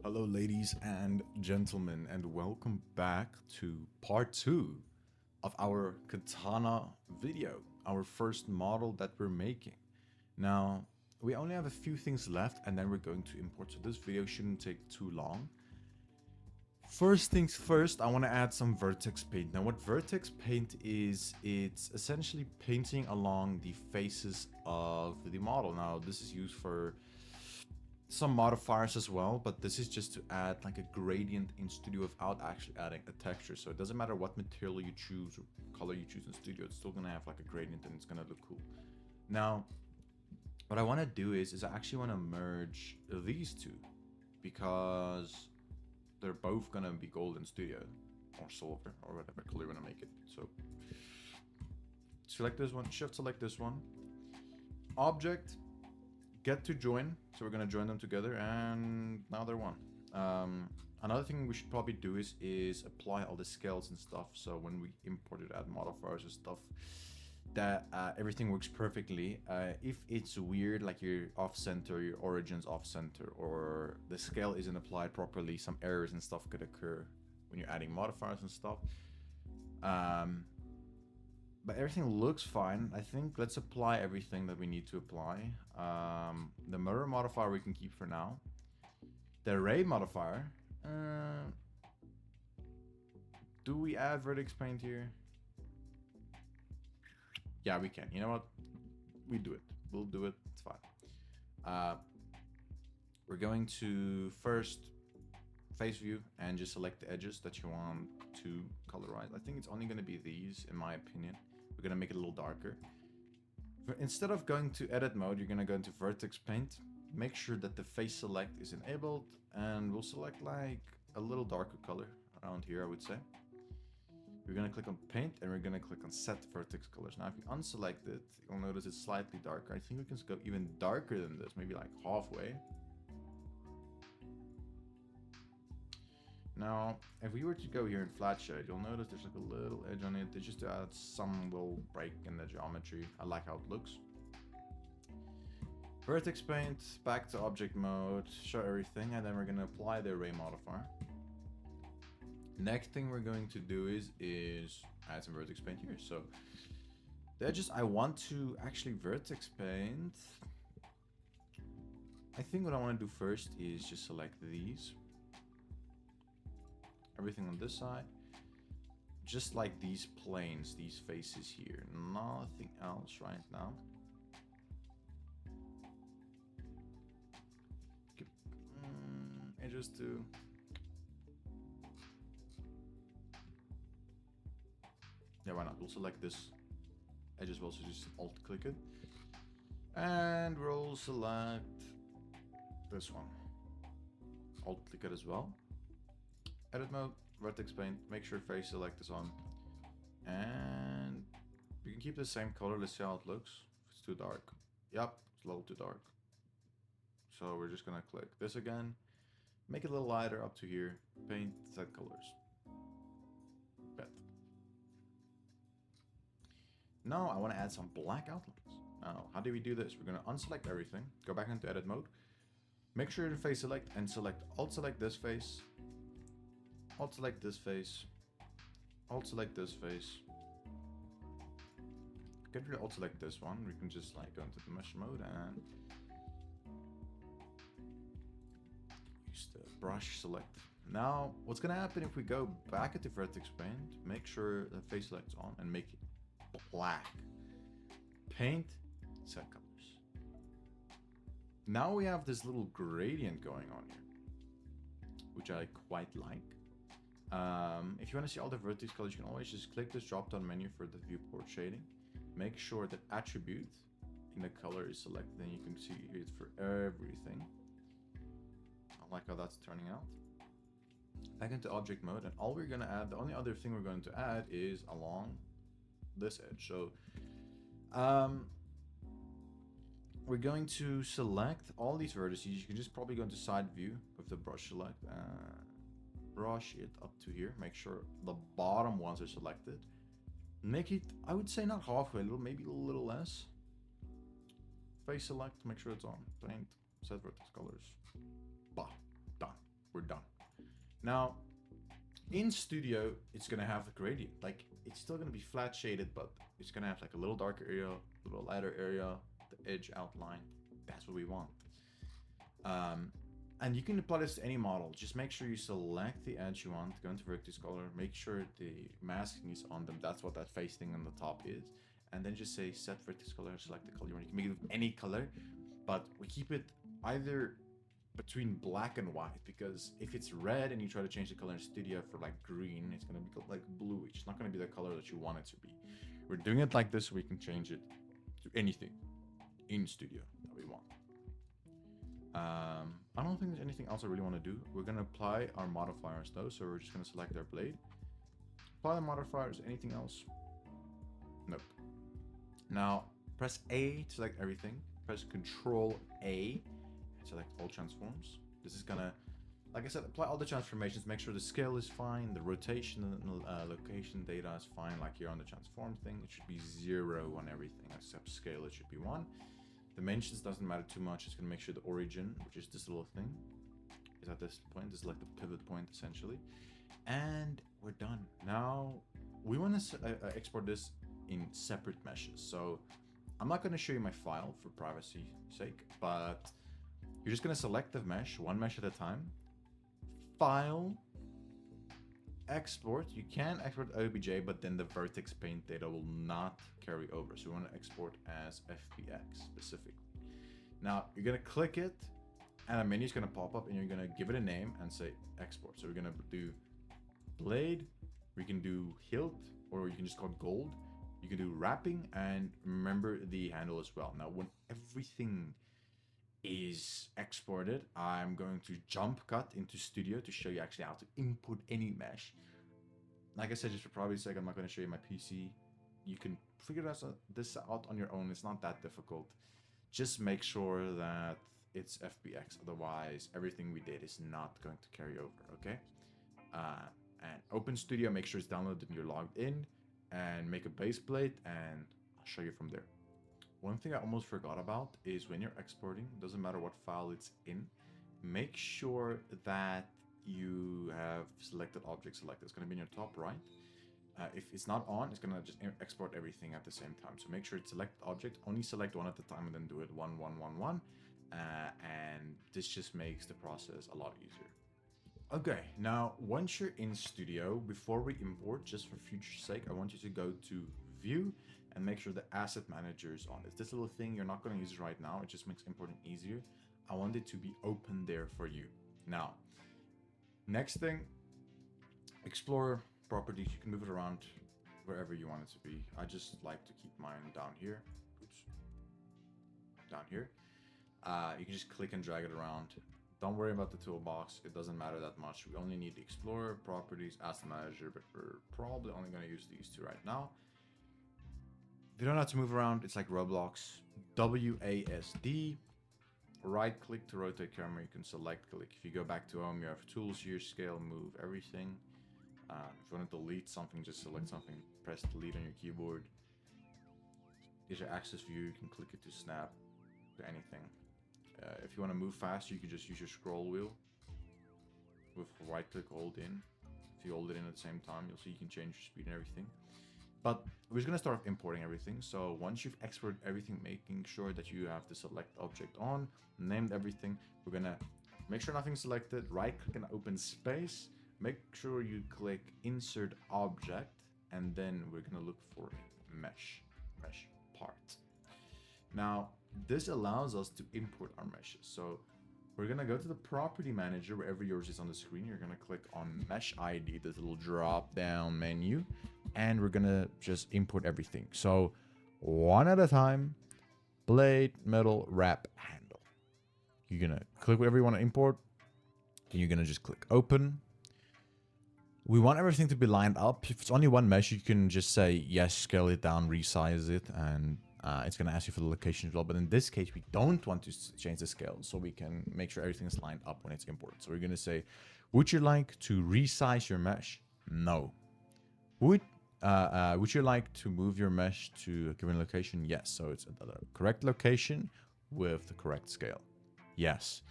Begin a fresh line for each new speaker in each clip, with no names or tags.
Hello ladies and gentlemen, and welcome back to part 2 of our katana video, our first model that we're making. Now, we only have a few things left and then we're going to import, so this video shouldn't take too long. First things first, I want to add some vertex paint. Now what vertex paint is, it's essentially painting along the faces of the model. Now this is used for some modifiers as well, but this is just to add like a gradient in Studio without actually adding a texture. So it doesn't matter what material you choose or color you choose in Studio, it's still gonna have like a gradient and it's gonna look cool. Now, what I want to do is I actually want to merge these two because they're both gonna be gold in Studio or silver or whatever color you want to make it. So select this one, shift select this one, object, get to join, so we're gonna join them together, and now they're one. Another thing we should probably do is apply all the scales and stuff, so when we import it, add modifiers and stuff, that everything works perfectly. If it's weird, like your off center, your origin's off center, or the scale isn't applied properly, some errors and stuff could occur when you're adding modifiers and stuff. But everything looks fine. I think let's apply everything that we need to apply. The mirror modifier we can keep for now. The ray modifier. Do we add vertex paint here? Yeah, we can. You know what? We do it. We'll do it. It's fine. We're going to first face view and just select the edges that you want to colorize. I think it's only going to be these, in my opinion. We're going to make it a little darker. Instead of going to edit mode, you're going to go into vertex paint. Make sure that the face select is enabled, and we'll select like a little darker color around here, I would say. We're going to click on paint and we're going to click on set vertex colors. Now if you unselect it, you'll notice it's slightly darker. I think we can go even darker than this, maybe like halfway. Now, if we were to go here in flat shade, you'll notice there's like a little edge on it. It's just to add some little break in the geometry. I like how it looks. Vertex paint, back to object mode, show everything, and then we're going to apply the array modifier. Next thing we're going to do is add some vertex paint here. So the edges I want to actually vertex paint. I think what I want to do first is just select these. Everything on this side, just like these planes, these faces here, nothing else right now. Edges too. Yeah, why not? We'll select this edge as well, so just alt click it, and we'll select this one, alt click it as well. Edit mode, vertex paint, make sure face select is on. And we can keep the same color, let's see how it looks. If it's too dark. Yep, it's a little too dark. So we're just gonna click this again. Make it a little lighter up to here. Paint, set colors. Bet. Now I wanna add some black outlines. Now, how do we do this? We're gonna unselect everything, go back into edit mode. Make sure to face select and select, alt select this face. Alt select this face. Alt select this face. Get rid of alt select this one. We can just like go into the mesh mode and use the brush select. Now, what's gonna happen if we go back into vertex paint, make sure the face select's on and make it black. Paint, set colors. Now we have this little gradient going on here, which I quite like. If you want to see all the vertex colors, you can always just click this drop down menu for the viewport shading. Make sure that attribute in the color is selected, then you can see it for everything. I like how that's turning out. Back into object mode, and all we're going to add, the only other thing we're going to add is along this edge. So we're going to select all these vertices. You can just probably go into side view with the brush select. Brush it up to here. Make sure the bottom ones are selected. Make it, I would say not halfway, maybe a little less. Face select, make sure it's on. Paint, set vertex colors. Bah, done. We're Now, in Studio, it's gonna have a gradient. Like, it's still gonna be flat shaded, but it's gonna have like a little darker area, a little lighter area, the edge outline. That's what we want. And you can apply this to any model. Just make sure you select the edge you want, go into vertex color, make sure the masking is on them. That's what that face thing on the top is. And then just say set vertex color, select the color you want. You can make it with any color, but we keep it either between black and white, because if it's red and you try to change the color in Studio for like green, it's gonna be like bluish. It's not gonna be the color that you want it to be. We're doing it like this so we can change it to anything in Studio that we want. I don't think there's anything else I really want to do. We're gonna apply our modifiers though, so we're just gonna select our blade. Apply the modifiers. Anything else? Nope. Now press A to select everything. Press Control A and select all transforms. This is gonna, like I said, apply all the transformations. Make sure the scale is fine, the rotation and location data is fine. Like here on the transform thing, it should be 0 on everything except scale. It should be 1. Dimensions doesn't matter too much. It's going to make sure the origin, which is this little thing, is at this point. This is like the pivot point, essentially. And we're done. Now, we want to export this in separate meshes. So, I'm not going to show you my file for privacy's sake, but you're just going to select the mesh, one mesh at a time. File, export. You can export OBJ, but then the vertex paint data will not carry over. So we want to export as FBX specifically. Now you're going to click it and a menu is going to pop up and you're going to give it a name and say export. So we're going to do blade, we can do hilt, or you can just call it gold. You can do wrapping, and remember the handle as well. Now when everything is exported, I'm going to jump cut into Studio to show you actually how to input any mesh. Like I said, just for privacy's sake, I'm not going to show you my PC. You can figure this out on your own. It's not that difficult. Just make sure that it's FBX. Otherwise, everything we did is not going to carry over, okay? And open Studio, make sure it's downloaded and you're logged in, and make a base plate, and I'll show you from there. One thing I almost forgot about is when you're exporting, doesn't matter what file it's in, make sure that you have selected object selected. It's going to be in your top right. If it's not on, it's going to just export everything at the same time. So make sure it's select object, only select one at a time and then do it 1, 1, 1, 1. And this just makes the process a lot easier. Okay, now once you're in Studio, before we import, just for future's sake, I want you to go to View and make sure the Asset Manager is on. It's this little thing, you're not going to use it right now, it just makes importing easier. I want it to be open there for you. Now, next thing, Explorer properties, you can move it around wherever you want it to be. I just like to keep mine down here. Oops. Down here. You can just click and drag it around. Don't worry about the toolbox, it doesn't matter that much. We only need the Explorer, properties, Asset Manager, but we're probably only going to use these two right now. You don't have to move around, it's like Roblox. WASD, right click to rotate camera, you can select click. If you go back to home, you have tools here, scale, move, everything. If you want to delete something, just select something, press delete on your keyboard. Here's your axis view, you can click it to snap to anything. If you want to move faster, you can just use your scroll wheel with right click, hold in. If you hold it in at the same time, you'll see you can change your speed and everything. But we're just going to start importing everything. So once you've exported everything, making sure that you have the select object on, named everything, we're going to make sure nothing's selected, right click and open space, make sure you click insert object, and then we're going to look for mesh part. Now, this allows us to import our meshes. So we're going to go to the property manager, wherever yours is on the screen. You're going to click on mesh ID, this little drop down menu, and we're going to just import everything. So one at a time, blade, metal, wrap, handle. You're going to click whatever you want to import. Then you're going to just click open. We want everything to be lined up. If it's only one mesh, you can just say yes, scale it down, resize it, and it's going to ask you for the location as well. But in this case, we don't want to change the scale, so we can make sure everything is lined up when it's imported. So we're going to say, would you like to resize your mesh? No. Would you like to move your mesh to a given location? Yes. So it's the correct location with the correct scale. Yes.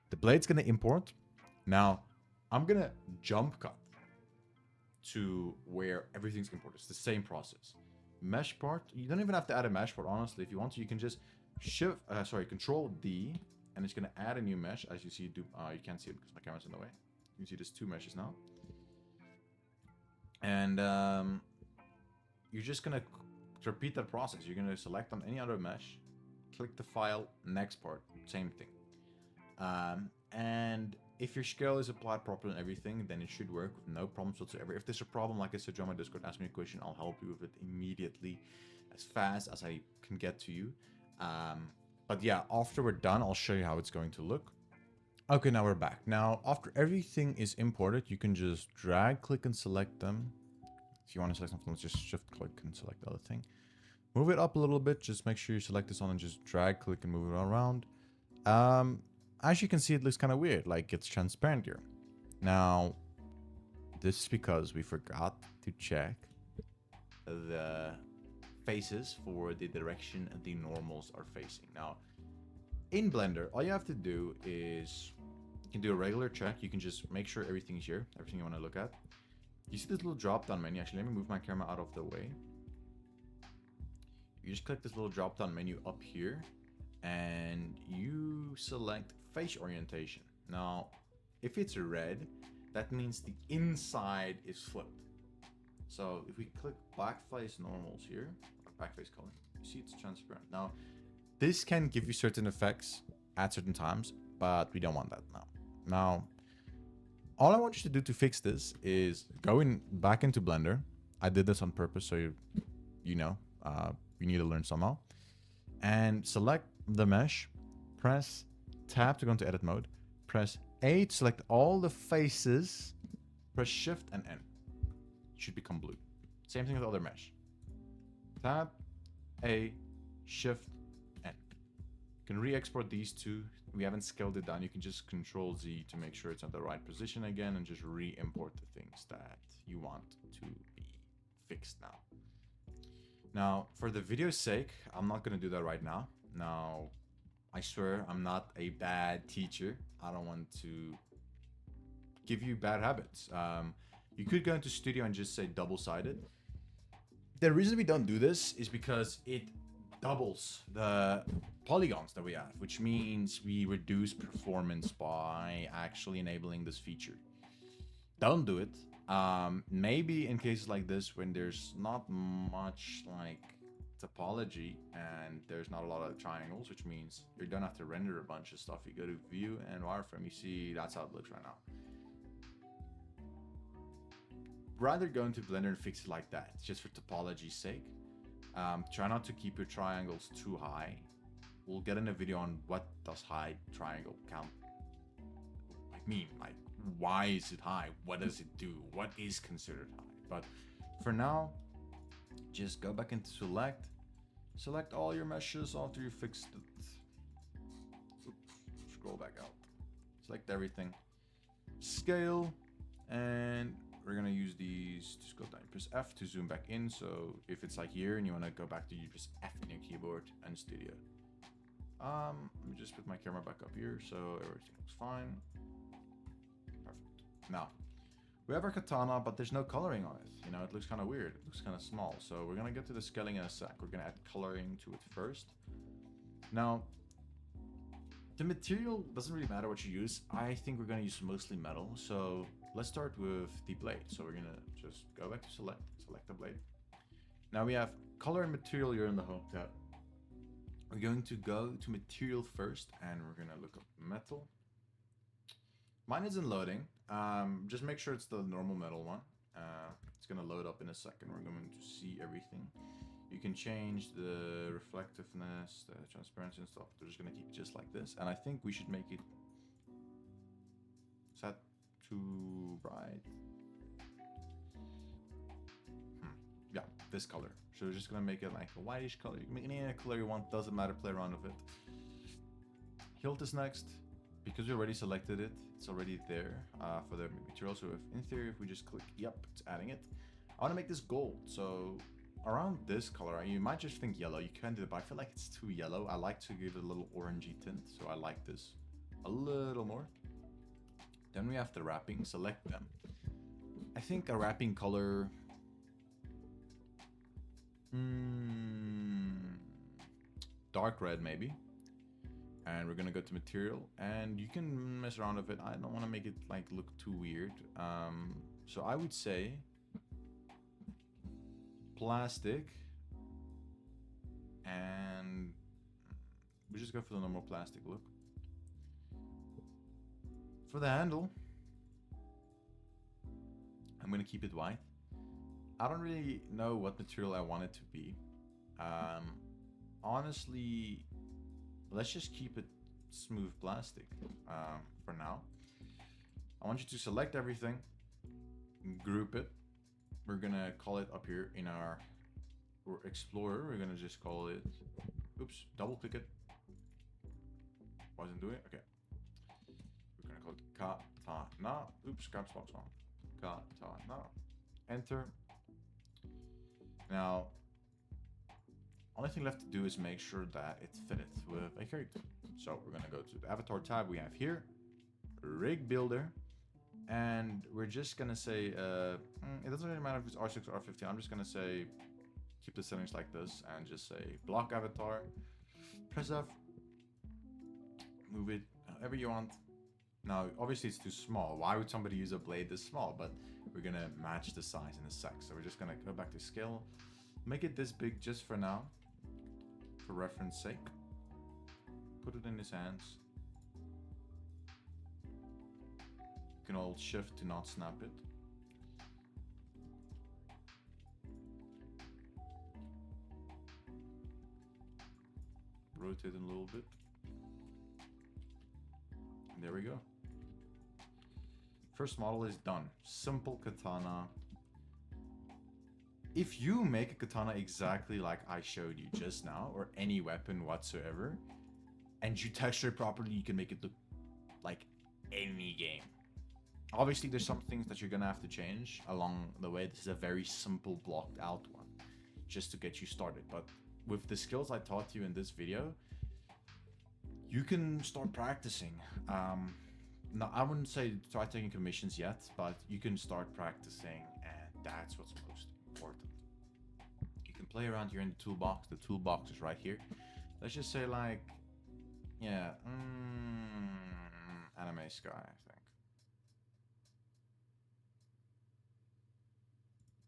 The blade's going to import. Now, I'm gonna jump cut to where everything's imported. It's the same process. Mesh part, you don't even have to add a mesh part, honestly. If you want to, you can just Control D, and it's gonna add a new mesh. As you see, you can't see it because my camera's in the way. You can see there's 2 meshes now. And you're just gonna repeat that process. You're gonna select on any other mesh, click the file, next part, same thing. And if your scale is applied properly and everything, then it should work with no problems whatsoever. If there's a problem, like I said, join my Discord, ask me a question, I'll help you with it immediately, as fast as I can get to you. But yeah, after we're done, I'll show you how it's going to look. Okay, now we're back. Now, after everything is imported, you can just drag, click, and select them. If you want to select something, let's just shift, click, and select the other thing. Move it up a little bit. Just make sure you select this one and just drag, click, and move it around. As you can see, it looks kind of weird, like it's transparent here. Now, this is because we forgot to check the faces for the direction the normals are facing. Now, in Blender, all you have to do is, you can do a regular check. You can just make sure everything's here, everything you want to look at. You see this little drop-down menu. Actually, let me move my camera out of the way. You just click this little drop-down menu up here, and you select face orientation. Now, if it's red, that means the inside is flipped. So if we click backface normals here, or backface color, you see it's transparent. Now, this can give you certain effects at certain times, but we don't want that now. Now, all I want you to do to fix this is go back into Blender. I did this on purpose, so you know, you need to learn somehow. And select the mesh, press tab to go into edit mode, press A to select all the faces, press shift and N. It should become blue. Same thing with the other mesh. Tab, A, shift, N. You can re-export these two. We haven't scaled it down. You can just Control Z to make sure it's at the right position again and just re-import the things that you want to be fixed now. Now, for the video's sake, I'm not going to do that right now. Now, I swear I'm not a bad teacher. I don't want to give you bad habits. You could go into Studio and just say double-sided. The reason we don't do this is because it doubles the polygons that we have, which means we reduce performance by actually enabling this feature. Don't do it. Maybe in cases like this, when there's not much like topology and there's not a lot of triangles, which means you don't have to render a bunch of stuff. You go to view and wireframe, you see that's how it looks right now. Rather go into Blender and fix it like that, just for topology's sake. Try not to keep your triangles too high. We'll get in a video on what does high triangle count mean, like why is it high, what does it do, what is considered high. But for now, just go back into select all your meshes after you fixed it. Oops, scroll back out, select everything, scale, and we're gonna use these. Just go down, press F to zoom back in. So if it's like here and you want to go back to, you press F in your keyboard and Studio. Let me just put my camera back up here so everything looks fine. Perfect. Now we have our katana, but there's no coloring on it. You know, it looks kind of weird. It looks kind of small. So we're gonna get to the scaling in a sec. We're gonna add coloring to it first. Now, the material doesn't really matter what you use. I think we're gonna use mostly metal. So let's start with the blade. So we're gonna just go back to select the blade. Now we have color and material here in the home tab. We're going to go to material first and we're gonna look up metal. Mine isn't loading. Just make sure it's the normal metal one. It's gonna load up in a second. We're going to see everything. You can change the reflectiveness, the transparency and stuff. We're just gonna keep it just like this. And I think we should make it, is that too bright? Yeah, this color. So we're just gonna make it like a whitish color. You can make any color you want, doesn't matter, play around with it. Hilt is next. Because we already selected it, it's already there for the material. So in theory, if we just click, yep, it's adding it. I want to make this gold. So around this color, you might just think yellow. You can do it, but I feel like it's too yellow. I like to give it a little orangey tint. So I like this a little more. Then we have the wrapping, select them. I think a wrapping color, dark red maybe. And we're gonna go to material, and you can mess around with it. I don't want to make it like look too weird. So I would say plastic, and we just go for the normal plastic look. For the handle, I'm gonna keep it white. I don't really know what material I want it to be. Honestly, let's just keep it smooth plastic for now. I want you to select everything, group it. We're gonna call it up here in our Explorer. We're gonna just call it, oops, double click it. Wasn't doing it, okay. We're gonna call it Katana. Oops, caps lock's on. Katana. Enter. Now, only thing left to do is make sure that it fitteth with a character. So we're gonna go to the avatar tab we have here, rig builder, and we're just gonna say, it doesn't really matter if it's R6 or R15. I'm just gonna say, keep the settings like this and just say block avatar, press F, move it however you want. Now, obviously it's too small. Why would somebody use a blade this small? But we're gonna match the size in a sec. So we're just gonna go back to scale, make it this big just for now, for reference sake. Put it in his hands. You can hold shift to not snap it. Rotate it a little bit. And there we go. First model is done. Simple katana. If you make a katana exactly like I showed you just now, or any weapon whatsoever, and you texture it properly, you can make it look like any game. Obviously, there's some things that you're gonna have to change along the way. This is a very simple blocked out one, just to get you started. But with the skills I taught you in this video, you can start practicing. Now, I wouldn't say try taking commissions yet, but you can start practicing, and that's what's most important. You can play around here in the toolbox. The toolbox is right here. Let's just say like, yeah, anime sky, I think.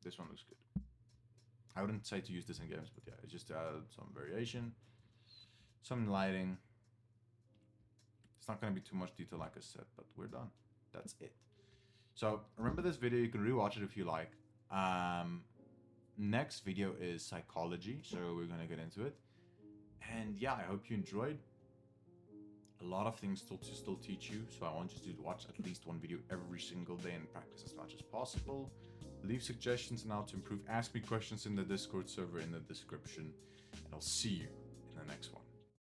This one looks good. I wouldn't say to use this in games, but yeah, it's just to add some variation, some lighting. It's not going to be too much detail like I said, but we're done. That's it. So remember this video, you can rewatch it if you like. Next video is psychology, so we're going to get into it. And yeah, I hope you enjoyed. A lot of things to still teach you, so I want you to watch at least one video every single day and practice as much as possible. Leave suggestions on how to improve. Ask me questions in the Discord server in the description, and I'll see you in the next one.